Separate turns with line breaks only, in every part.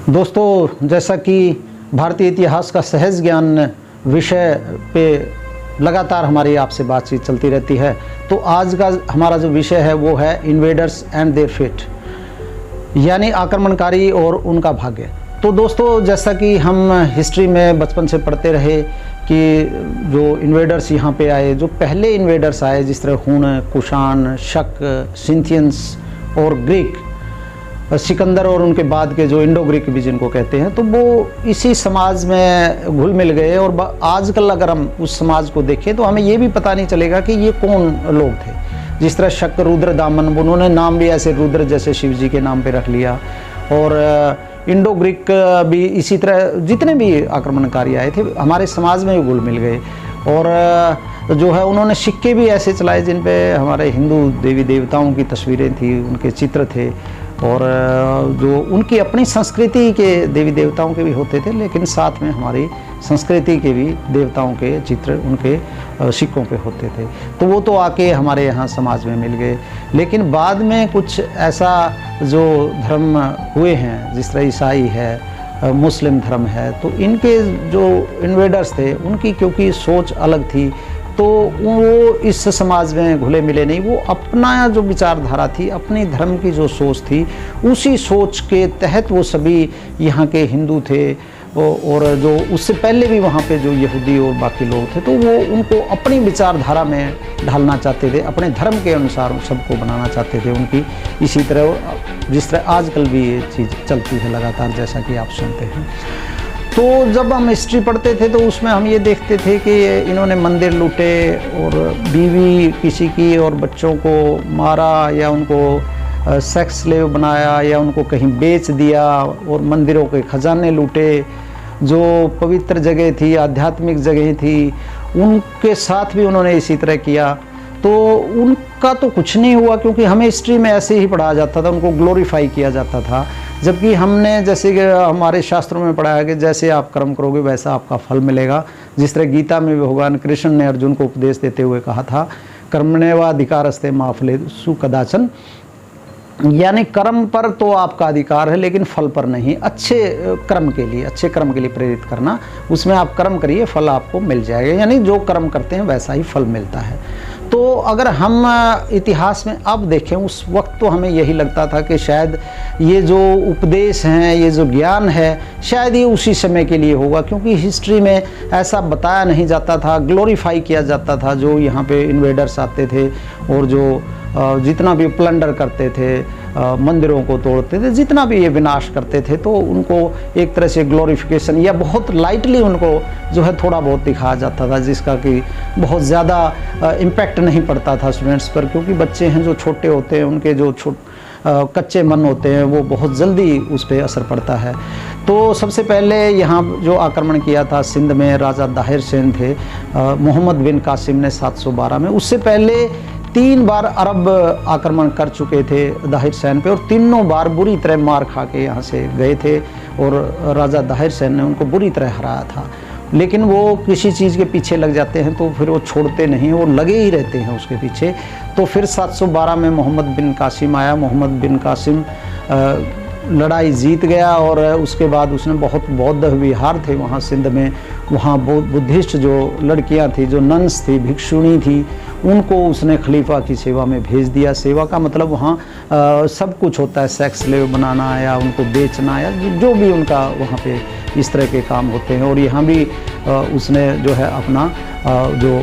दोस्तों, जैसा कि भारतीय इतिहास का सहज ज्ञान विषय पे लगातार हमारी आपसे बातचीत चलती रहती है, तो आज का हमारा जो विषय है वो है इन्वेडर्स एंड देयर फेट, यानी आक्रमणकारी और उनका भाग्य। तो दोस्तों, जैसा कि हम हिस्ट्री में बचपन से पढ़ते रहे कि जो इन्वेडर्स यहाँ पे आए, जो पहले इन्वेडर्स आए, जिस तरह हुन, कुषाण, शक, सिंथियंस और ग्रीक, सिकंदर और उनके बाद के जो इंडो ग्रीक भी जिनको कहते हैं, तो वो इसी समाज में घुल मिल गए। और आजकल अगर हम उस समाज को देखें तो हमें ये भी पता नहीं चलेगा कि ये कौन लोग थे। जिस तरह शक, रुद्र दामन, उन्होंने नाम भी ऐसे रुद्र जैसे शिव जी के नाम पे रख लिया। और इंडो ग्रीक भी इसी तरह, जितने भी आक्रमणकारी आए थे हमारे समाज में घुल मिल गए। और जो है उन्होंने सिक्के भी ऐसे चलाए जिन पे हमारे हिंदू देवी देवताओं की तस्वीरें थी, उनके चित्र थे, और जो उनकी अपनी संस्कृति के देवी देवताओं के भी होते थे, लेकिन साथ में हमारी संस्कृति के भी देवताओं के चित्र उनके सिक्कों पे होते थे। तो वो तो आके हमारे यहाँ समाज में मिल गए। लेकिन बाद में कुछ ऐसा जो धर्म हुए हैं, जिस तरह ईसाई है, मुस्लिम धर्म है, तो इनके जो इन्वेडर्स थे उनकी क्योंकि सोच अलग थी, तो वो इस समाज में घुले मिले नहीं। वो अपना जो विचारधारा थी, अपनी धर्म की जो सोच थी, उसी सोच के तहत वो सभी यहाँ के हिंदू थे। और जो उससे पहले भी वहाँ पे जो यहूदी और बाकी लोग थे, तो वो उनको अपनी विचारधारा में ढालना चाहते थे, अपने धर्म के अनुसार सबको बनाना चाहते थे उनकी। इसी तरह जिस तरह आजकल भी ये चीज़ चलती है लगातार, जैसा कि आप सुनते हैं। तो जब हम हिस्ट्री पढ़ते थे तो उसमें हम ये देखते थे कि इन्होंने मंदिर लूटे और बीवी किसी की और बच्चों को मारा, या उनको सेक्स स्लेव बनाया, या उनको कहीं बेच दिया, और मंदिरों के खजाने लूटे। जो पवित्र जगह थी, आध्यात्मिक जगह थी, उनके साथ भी उन्होंने इसी तरह किया। तो उनका तो कुछ नहीं हुआ, क्योंकि हमें हिस्ट्री में ऐसे ही पढ़ाया जाता था, उनको ग्लोरीफाई किया जाता था। जबकि हमने, जैसे कि हमारे शास्त्रों में पढ़ा है कि जैसे आप कर्म करोगे वैसा आपका फल मिलेगा। जिस तरह गीता में भी भगवान कृष्ण ने अर्जुन को उपदेश देते हुए कहा था, कर्मण्येवाधिकारस्ते मा फलेषु कदाचन, यानी कर्म पर तो आपका अधिकार है लेकिन फल पर नहीं। अच्छे कर्म के लिए प्रेरित करना, उसमें आप कर्म करिए, फल आपको मिल जाएगा। यानी जो कर्म करते हैं वैसा ही फल मिलता है। तो अगर हम इतिहास में अब देखें, उस वक्त तो हमें यही लगता था कि शायद ये जो उपदेश हैं, ये जो ज्ञान है, शायद ये उसी समय के लिए होगा, क्योंकि हिस्ट्री में ऐसा बताया नहीं जाता था, ग्लोरीफाई किया जाता था। जो यहाँ पे इन्वेडर्स आते थे और जो जितना भी प्लंडर करते थे, मंदिरों को तोड़ते थे, जितना भी ये विनाश करते थे, तो उनको एक तरह से ग्लोरिफिकेशन या बहुत लाइटली उनको जो है थोड़ा बहुत दिखाया जाता था, जिसका कि बहुत ज़्यादा इम्पैक्ट नहीं पड़ता था स्टूडेंट्स पर, क्योंकि बच्चे हैं जो छोटे होते हैं, उनके जो कच्चे मन होते हैं, वो बहुत जल्दी उस पर असर पड़ता है। तो सबसे पहले यहाँ जो आक्रमण किया था सिंध में, राजा दाहिर सेन थे, मोहम्मद बिन कासिम ने 712 में। उससे पहले 3 बार अरब आक्रमण कर चुके थे दाहिर सेन पे, और तीनों बार बुरी तरह मार खा के यहाँ से गए थे, और राजा दाहिर सेन ने उनको बुरी तरह हराया था। लेकिन वो किसी चीज़ के पीछे लग जाते हैं तो फिर वो छोड़ते नहीं, वो लगे ही रहते हैं उसके पीछे। तो फिर 712 में मोहम्मद बिन कासिम आया। मोहम्मद बिन कासिम लड़ाई जीत गया, और उसके बाद उसने बहुत बौद्ध विहार थे वहाँ सिंध में, वहाँ बुद्धिस्ट जो लड़कियाँ थी, जो नन्स थी, भिक्षुणी थी, उनको उसने खलीफा की सेवा में भेज दिया। सेवा का मतलब वहाँ सब कुछ होता है, सेक्स स्लेव बनाना या उनको बेचना, या जो भी उनका वहाँ पे इस तरह के काम होते हैं। और यहाँ भी उसने जो है अपना जो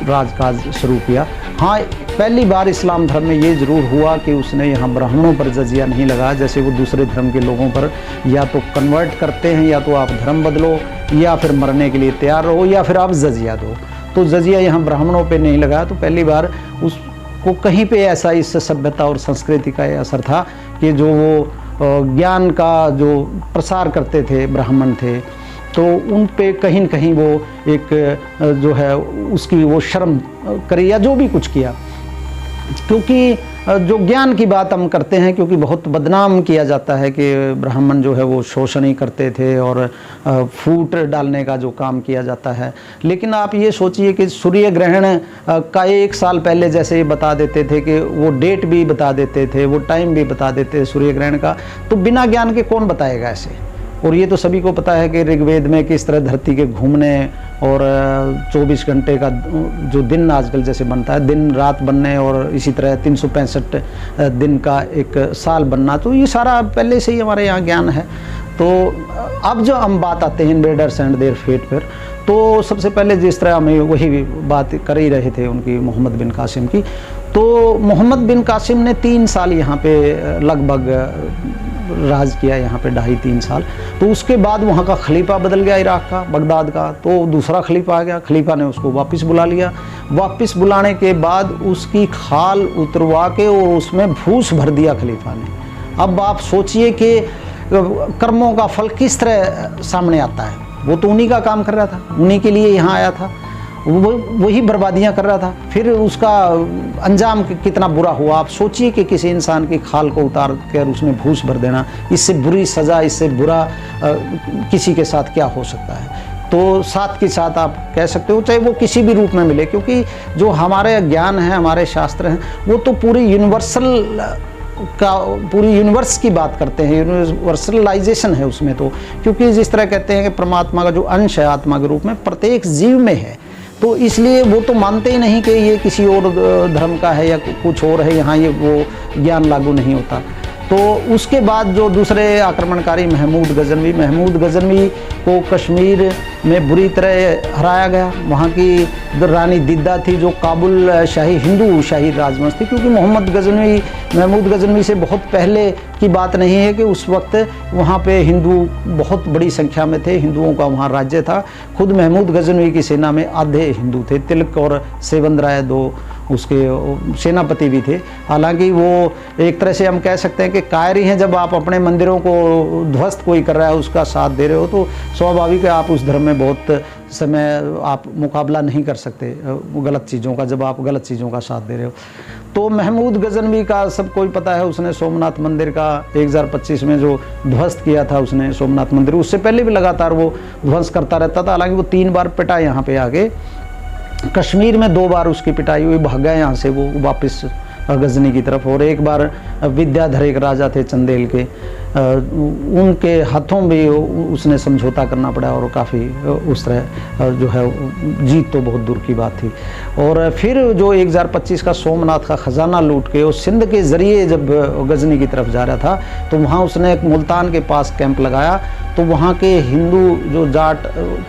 राजकाज शुरू किया। हाँ, पहली बार इस्लाम धर्म में ये ज़रूर हुआ कि उसने यहाँ ब्राह्मणों पर जजिया नहीं लगाया, जैसे वो दूसरे धर्म के लोगों पर या तो कन्वर्ट करते हैं, या तो आप धर्म बदलो, या फिर मरने के लिए तैयार रहो, या फिर आप जजिया दो। तो जजिया यहाँ ब्राह्मणों पे नहीं लगाया। तो पहली बार उसको कहीं पे ऐसा इस सभ्यता और संस्कृति का असर था कि जो वो ज्ञान का जो प्रसार करते थे ब्राह्मण थे, तो उन पे कहीं न कहीं वो एक जो है उसकी वो शर्म करी, या जो भी कुछ किया। क्योंकि जो ज्ञान की बात हम करते हैं, क्योंकि बहुत बदनाम किया जाता है कि ब्राह्मण जो है वो शोषण ही करते थे और फूट डालने का जो काम किया जाता है। लेकिन आप ये सोचिए कि सूर्य ग्रहण का 1 साल पहले जैसे ये बता देते थे, कि वो डेट भी बता देते थे, वो टाइम भी बता देते सूर्य ग्रहण का, तो बिना ज्ञान के कौन बताएगा ऐसे? और ये तो सभी को पता है कि ऋग्वेद में किस तरह धरती के घूमने और 24 घंटे का जो दिन आजकल जैसे बनता है, दिन रात बनने और इसी तरह 365 दिन का एक साल बनना, तो ये सारा पहले से ही हमारे यहाँ ज्ञान है। तो अब जो हम बात आते हैं इन्वेडर्स एंड देयर फेट पर, तो सबसे पहले जिस तरह हमें वही बात कर ही रहे थे उनकी, मोहम्मद बिन कासिम की। तो मोहम्मद बिन कासिम ने 3 साल यहाँ पे लगभग राज किया, यहाँ पे 2.5-3 साल। तो उसके बाद वहाँ का खलीफा बदल गया इराक़ का, बगदाद का, तो दूसरा खलीफा आ गया। खलीफा ने उसको वापस बुला लिया। वापस बुलाने के बाद उसकी खाल उतरवा के और उसमें भूस भर दिया खलीफा ने। अब आप सोचिए कि कर्मों का फल किस तरह सामने आता है। वो तो उन्हीं का काम कर रहा था, उन्हीं के लिए यहाँ आया था, वही बर्बादियाँ कर रहा था। फिर उसका अंजाम कितना बुरा हुआ। आप सोचिए कि किसी इंसान की खाल को उतार कर उसमें भूस भर देना, इससे बुरी सज़ा, इससे बुरा किसी के साथ क्या हो सकता है। तो साथ के साथ आप कह सकते हो, चाहे वो किसी भी रूप में मिले, क्योंकि जो हमारे ज्ञान है, हमारे शास्त्र हैं, वो तो पूरी पूरी यूनिवर्स की बात करते हैं, यूनिवर्सलाइजेशन है उसमें। तो क्योंकि जिस तरह कहते हैं कि परमात्मा का जो अंश है आत्मा के रूप में प्रत्येक जीव में है, तो इसलिए वो तो मानते ही नहीं कि ये किसी और धर्म का है या कुछ और है, यहाँ ये वो ज्ञान लागू नहीं होता। तो उसके बाद जो दूसरे आक्रमणकारी महमूद गजनवी को कश्मीर में बुरी तरह हराया गया। वहाँ की रानी दिद्दा थी जो काबुल हिंदू शाही राजवंश थी, क्योंकि महमूद गजनवी से बहुत पहले की बात नहीं है कि उस वक्त वहाँ पे हिंदू बहुत बड़ी संख्या में थे, हिंदुओं का वहाँ राज्य था। खुद महमूद गजनवी की सेना में आधे हिंदू थे, तिलक और सेवंद राय 2 उसके सेनापति भी थे। हालांकि वो एक तरह से हम कह सकते हैं कि कायरी हैं। जब आप अपने मंदिरों को ध्वस्त कोई कर रहा है उसका साथ दे रहे हो, तो स्वाभाविक है आप उस धर्म में बहुत समय आप मुकाबला नहीं कर सकते गलत चीज़ों का, जब आप गलत चीज़ों का साथ दे रहे हो। तो महमूद गजनवी का सब कोई पता है, उसने सोमनाथ मंदिर का 1025 में जो ध्वस्त किया था उसने सोमनाथ मंदिर, उससे पहले भी लगातार वो ध्वंस करता रहता था। हालांकि वो 3 बार पिटा यहाँ पे आके, कश्मीर में 2 बार उसकी पिटाई हुई, भाग गया यहाँ से वो वापस गजनी की तरफ। और एक बार विद्याधर एक राजा थे चंदेल के, उनके हाथों भी उसने समझौता करना पड़ा और काफ़ी उस तरह जो है जीत तो बहुत दूर की बात थी। और फिर जो 1025 का सोमनाथ का ख़जाना लूट के उस सिंध के ज़रिए जब गजनी की तरफ जा रहा था, तो वहाँ उसने एक मुल्तान के पास कैंप लगाया। तो वहाँ के हिंदू जो जाट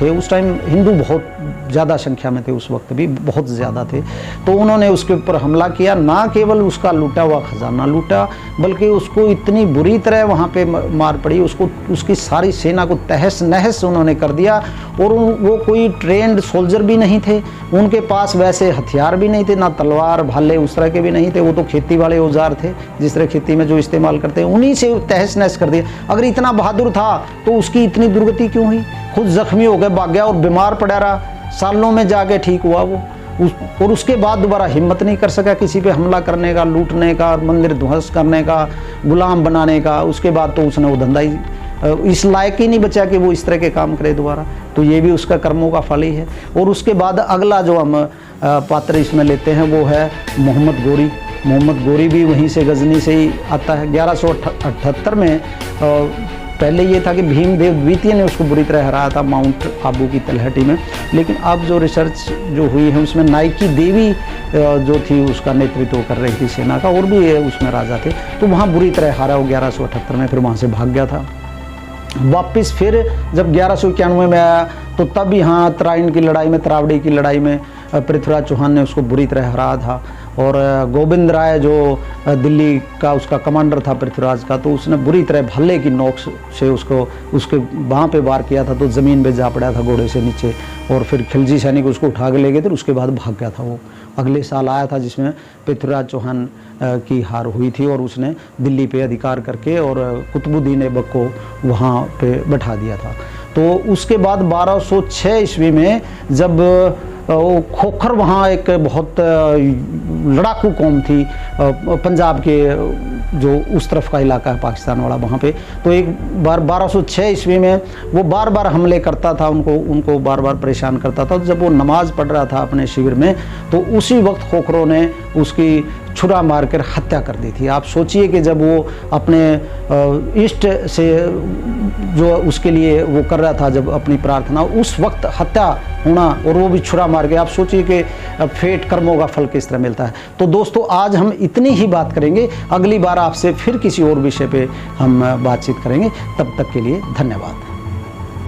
थे, उस टाइम हिंदू बहुत ज़्यादा संख्या में थे, उस वक्त भी बहुत ज़्यादा थे, तो उन्होंने उसके ऊपर हमला किया। ना केवल उसका लूटा हुआ खजाना लूटा, बल्कि उसको इतनी बुरी तरह वहाँ पे मार पड़ी, उसको उसकी सारी सेना को तहस नहस उन्होंने कर दिया। और वो कोई ट्रेंड सोल्जर भी नहीं थे, उनके पास वैसे हथियार भी नहीं थे, ना तलवार भाले उस तरह के भी नहीं थे, वो तो खेती वाले औजार थे जिस तरह खेती में जो इस्तेमाल करते हैं, उन्हीं से तहस नहस कर दिया। अगर इतना बहादुर था तो उसकी इतनी दुर्गति क्यों हुई? खुद जख्मी हो गया, भाग गया और बीमार पड़ा रहा, सालों में जाके ठीक हुआ वो। और उसके बाद दोबारा हिम्मत नहीं कर सका किसी पे हमला करने का, लूटने का, मंदिर ध्वंस करने का, गुलाम बनाने का। उसके बाद तो उसने वो धंधा ही इस लायक ही नहीं बचा कि वो इस तरह के काम करे दोबारा। तो ये भी उसका कर्मों का फल ही है। और उसके बाद अगला जो हम पात्र इसमें लेते हैं वो है मोहम्मद गोरी। मोहम्मद गोरी भी वहीं से गजनी से ही आता है। 1178 में पहले ये था कि भीमदेव द्वितीय ने उसको बुरी तरह हराया था माउंट आबू की तलहटी में, लेकिन अब जो रिसर्च जो हुई है उसमें नाइकी देवी जो थी उसका नेतृत्व कर रही थी सेना का, और भी उसमें राजा थे, तो वहाँ बुरी तरह हारा वो 1178 में, फिर वहाँ से भाग गया था वापस। फिर जब 1191 में आया तो तब यहाँ तराइन की लड़ाई में, तरावड़ी की लड़ाई में पृथ्वीराज चौहान ने उसको बुरी तरह हराया था। और गोविंद राय जो दिल्ली का उसका कमांडर था पृथ्वीराज का, तो उसने बुरी तरह भल्ले की नोक से उसको उसके बाँह पे वार किया था, तो ज़मीन पे जा पड़ा था घोड़े से नीचे। और फिर खिलजी सैनिक उसको उठा के ले गए थे, उसके बाद भाग गया था वो। अगले साल आया था जिसमें पृथ्वीराज चौहान की हार हुई थी और उसने दिल्ली पे अधिकार करके और कुतुबुद्दीन ऐबक को वहाँ पे बैठा दिया था। तो उसके बाद 1206 ईस्वी में जब वो खोखर वहाँ एक बहुत लड़ाकू कौम थी, पंजाब के जो उस तरफ का इलाका है पाकिस्तान वाला, वहाँ पे तो एक बार 1206 ईस्वी में वो बार बार हमले करता था, उनको बार बार परेशान करता था। जब वो नमाज पढ़ रहा था अपने शिविर में, तो उसी वक्त खोखरों ने उसकी छुरा मारकर हत्या कर दी थी। आप सोचिए कि जब वो अपने इष्ट से जो उसके लिए वो कर रहा था, जब अपनी प्रार्थना, उस वक्त हत्या होना और वो भी छुरा मार के, आप सोचिए कि फेट कर्मों का फल किस तरह मिलता है। तो दोस्तों आज हम इतनी ही बात करेंगे, अगली बार आपसे फिर किसी और विषय पे हम बातचीत करेंगे। तब तक के लिए धन्यवाद।